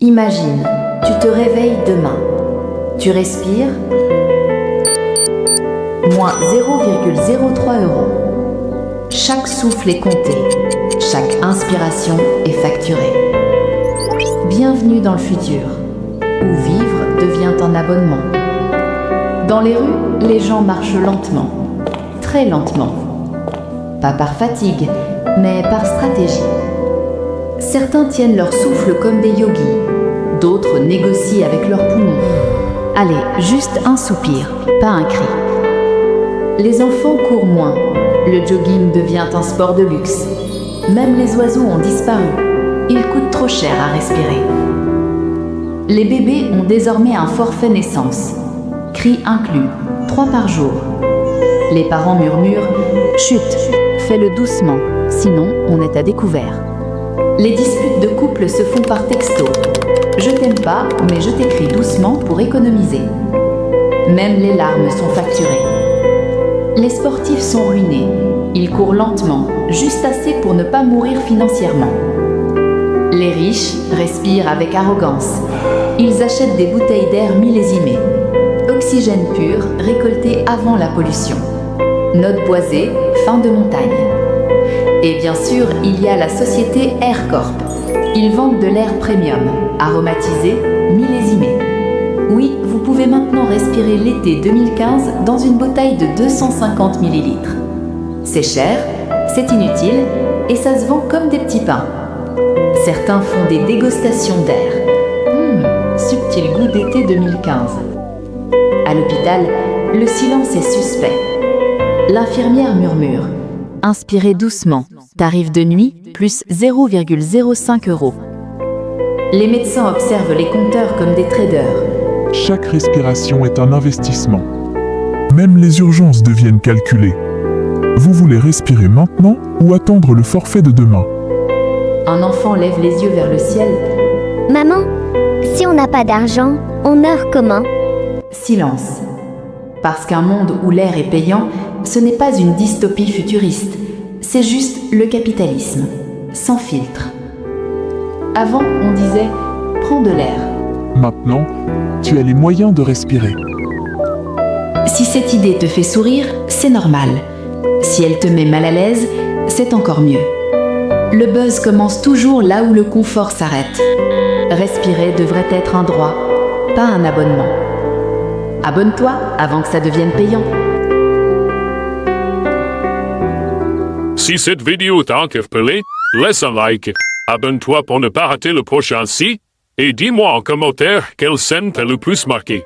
Imagine, tu te réveilles demain. Tu respires moins 0,03 euros. Chaque souffle est compté. Chaque inspiration est facturée. Bienvenue dans le futur, où vivre devient un abonnement. Dans les rues, les gens marchent lentement, très lentement. Pas par fatigue, mais par stratégie. Certains tiennent leur souffle comme des yogis, d'autres négocient avec leurs poumons. Allez, juste un soupir, pas un cri. Les enfants courent moins, le jogging devient un sport de luxe. Même les oiseaux ont disparu, ils coûtent trop cher à respirer. Les bébés ont désormais un forfait naissance, cris inclus, 3 par jour. Les parents murmurent « Chut, fais-le doucement, sinon on est à découvert ». Les disputes de couple se font par texto. Je t'aime pas, mais je t'écris doucement pour économiser. Même les larmes sont facturées. Les sportifs sont ruinés. Ils courent lentement, juste assez pour ne pas mourir financièrement. Les riches respirent avec arrogance. Ils achètent des bouteilles d'air millésimées. Oxygène pur, récolté avant la pollution. Note boisée, fin de montagne. Et bien sûr, il y a la société Air Corp. Ils vendent de l'air premium, aromatisé, millésimé. Oui, vous pouvez maintenant respirer l'été 2015 dans une bouteille de 250 ml. C'est cher, c'est inutile, et ça se vend comme des petits pains. Certains font des dégustations d'air. Subtil goût d'été 2015. À l'hôpital, le silence est suspect. L'infirmière murmure. Inspirez doucement. Tarif de nuit, plus 0,05 euros. Les médecins observent les compteurs comme des traders. Chaque respiration est un investissement. Même les urgences deviennent calculées. Vous voulez respirer maintenant ou attendre le forfait de demain? Un enfant lève les yeux vers le ciel. Maman, si on n'a pas d'argent, on meurt comment? Silence. Parce qu'un monde où l'air est payant, ce n'est pas une dystopie futuriste. C'est juste le capitalisme, sans filtre. Avant, on disait « prends de l'air ». Maintenant, tu as les moyens de respirer. Si cette idée te fait sourire, c'est normal. Si elle te met mal à l'aise, c'est encore mieux. Le buzz commence toujours là où le confort s'arrête. Respirer devrait être un droit, pas un abonnement. Abonne-toi avant que ça devienne payant. Si cette vidéo t'a interpellé, laisse un like, abonne-toi pour ne pas rater le prochain et dis-moi en commentaire quelle scène t'a le plus marqué.